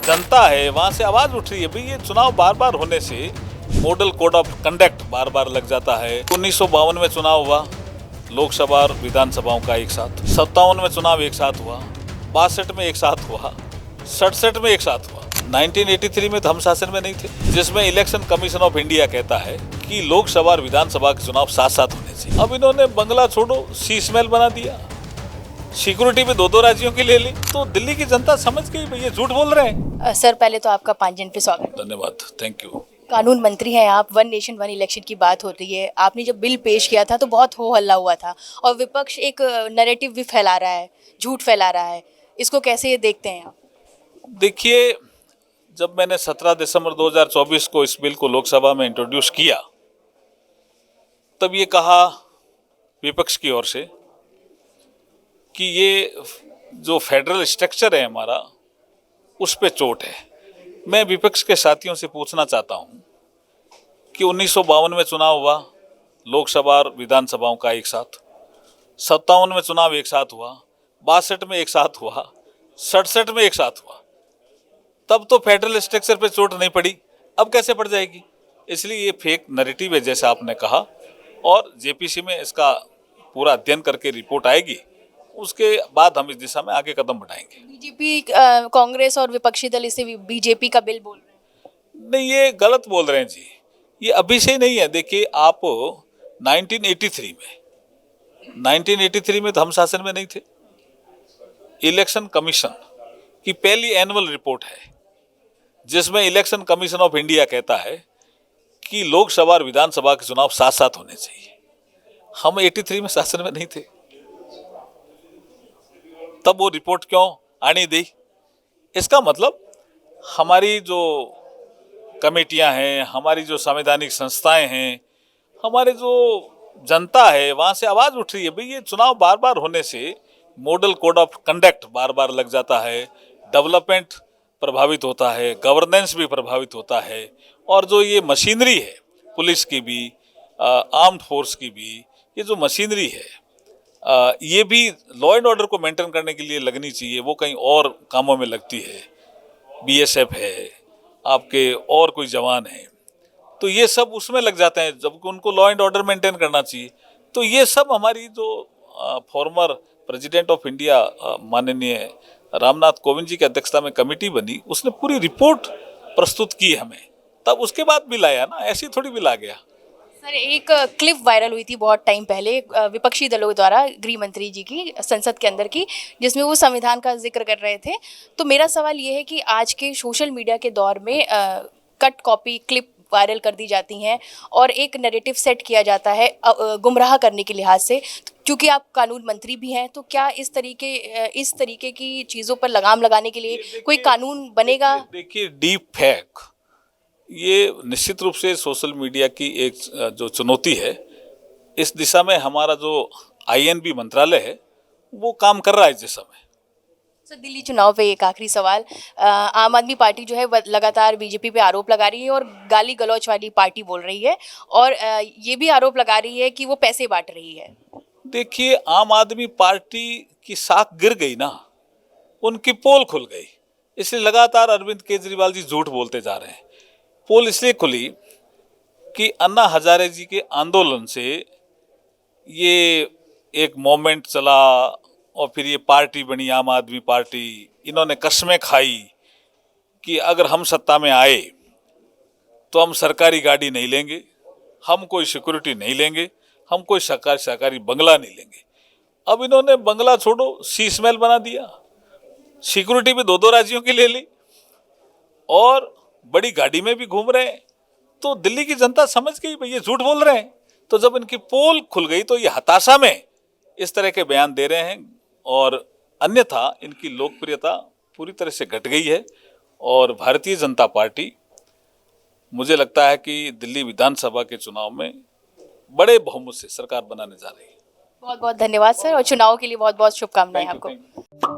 जनता है वहां से आवाज उठ रही है। भाई ये चुनाव बार बार होने से मॉडल कोड ऑफ कंडक्ट बार बार लग जाता है। 1952 में चुनाव हुआ लोकसभा और विधानसभाओं का एक साथ, 57 में चुनाव एक साथ हुआ, 62 में एक साथ हुआ, 67 में एक साथ हुआ, 1983 में तो हम शासन में नहीं थे, जिसमें इलेक्शन कमीशन ऑफ इंडिया कहता है कि लोकसभा और विधानसभा के चुनाव साथ साथ होने चाहिए। अब इन्होंने बंगला छोड़ो शीशमहल बना दिया, सिक्योरिटी भी दो राज्यों की ले ली, तो दिल्ली की जनता समझ गई भाई ये झूठ बोल रहे हैं। सर पहले तो आपका 5 जन पे स्वागत। धन्यवाद, थैंक यू। कानून मंत्री हैं आप, वन नेशन वन इलेक्शन की बात हो रही है। आपने जब बिल पेश किया था तो बहुत हो हल्ला हुआ था और विपक्ष एक नैरेटिव भी फैला रहा है, झूठ फैला रहा है, इसको कैसे देखते हैं आप? देखिए, जब मैंने 17 दिसंबर 2024 को इस बिल को लोकसभा में इंट्रोड्यूस किया, तब ये कहा विपक्ष की ओर से कि ये जो फेडरल स्ट्रक्चर है हमारा, उस पे चोट है। मैं विपक्ष के साथियों से पूछना चाहता हूं कि 1952 में चुनाव हुआ लोकसभा और विधानसभाओं का एक साथ, 57 में चुनाव एक साथ हुआ, 62 में एक साथ हुआ, 67 में एक साथ हुआ, तब तो फेडरल स्ट्रक्चर पे चोट नहीं पड़ी, अब कैसे पड़ जाएगी? इसलिए ये फेक नैरेटिव है जैसा आपने कहा, और जेपीसी में इसका पूरा अध्ययन करके रिपोर्ट आएगी, उसके बाद हम इस दिशा में आगे कदम बढ़ाएंगे। बीजेपी, कांग्रेस और विपक्षी दल इसे बीजेपी का बिल बोल रहे हैं। नहीं, ये गलत बोल रहे हैं जी, ये अभी से नहीं है। देखिए, आप 1983 में तो हम शासन में नहीं थे। इलेक्शन कमीशन की पहली एनुअल रिपोर्ट है जिसमें इलेक्शन कमीशन ऑफ इंडिया कहता है कि लोकसभा और विधानसभा के चुनाव साथ साथ होने चाहिए। हम 83 में शासन में नहीं थे, तब वो रिपोर्ट क्यों आनी दी? इसका मतलब हमारी जो कमेटियां हैं, हमारी जो संवैधानिक संस्थाएं हैं, हमारे जो जनता है वहां से आवाज उठ रही है। भाई ये चुनाव बार बार होने से मॉडल कोड ऑफ कंडक्ट बार बार लग जाता है, डेवलपमेंट प्रभावित होता है, गवर्नेंस भी प्रभावित होता है, और जो ये मशीनरी है पुलिस की भी, आर्म्ड फोर्स की भी, ये जो मशीनरी है ये भी लॉ एंड ऑर्डर को मेंटेन करने के लिए लगनी चाहिए, वो कहीं और कामों में लगती है। बीएसएफ है, आपके और कोई जवान है, तो ये सब उसमें लग जाते हैं, जबकि उनको लॉ एंड ऑर्डर मेंटेन करना चाहिए। तो ये सब हमारी जो फॉर्मर प्रेसिडेंट ऑफ इंडिया माननीय रामनाथ कोविंद जी की अध्यक्षता में कमेटी बनी, उसने पूरी रिपोर्ट प्रस्तुत की हमें, तब उसके बाद बिल आया ना, ऐसी थोड़ी बिल आ गया। सर एक क्लिप वायरल हुई थी बहुत टाइम पहले विपक्षी दलों द्वारा गृह मंत्री जी की संसद के अंदर की, जिसमें वो संविधान का जिक्र कर रहे थे। तो मेरा सवाल ये है कि आज के सोशल मीडिया के दौर में कट कॉपी क्लिप वायरल कर दी जाती हैं और एक नैरेटिव सेट किया जाता है गुमराह करने के लिहाज से। क्योंकि आप कानून मंत्री भी हैं, तो क्या इस तरीके की चीज़ों पर लगाम लगाने के लिए कोई कानून बनेगा? देखिए, डीप फेक ये निश्चित रूप से सोशल मीडिया की एक जो चुनौती है, इस दिशा में हमारा जो आईएनबी मंत्रालय है वो काम कर रहा है इस दिशा में। सर दिल्ली चुनाव पे एक आखिरी सवाल, आम आदमी पार्टी जो है लगातार बीजेपी पे आरोप लगा रही है और गाली गलौच वाली पार्टी बोल रही है, और ये भी आरोप लगा रही है कि वो पैसे बांट रही है। देखिए, आम आदमी पार्टी की साख गिर गई ना, उनकी पोल खुल गई, इसलिए लगातार अरविंद केजरीवाल जी झूठ बोलते जा रहे हैं। पोल इसलिए खुली कि अन्ना हजारे जी के आंदोलन से ये एक मोमेंट चला और फिर ये पार्टी बनी आम आदमी पार्टी। इन्होंने कसमें खाई कि अगर हम सत्ता में आए तो हम सरकारी गाड़ी नहीं लेंगे, हम कोई सिक्योरिटी नहीं लेंगे, हम कोई सरकारी बंगला नहीं लेंगे। अब इन्होंने बंगला छोड़ो शीशमहल बना दिया, सिक्योरिटी भी दो राज्यों की ले ली, और बड़ी गाड़ी में भी घूम रहे हैं। तो दिल्ली की जनता समझ गई भाई ये झूठ बोल रहे हैं। तो जब इनकी पोल खुल गई तो ये हताशा में इस तरह के बयान दे रहे हैं, और अन्यथा इनकी लोकप्रियता पूरी तरह से घट गई है। और भारतीय जनता पार्टी, मुझे लगता है कि दिल्ली विधानसभा के चुनाव में बड़े बहुमत से सरकार बनाने जा रही है। बहुत बहुत धन्यवाद सर, और चुनाव के लिए बहुत बहुत शुभकामनाएं आपको।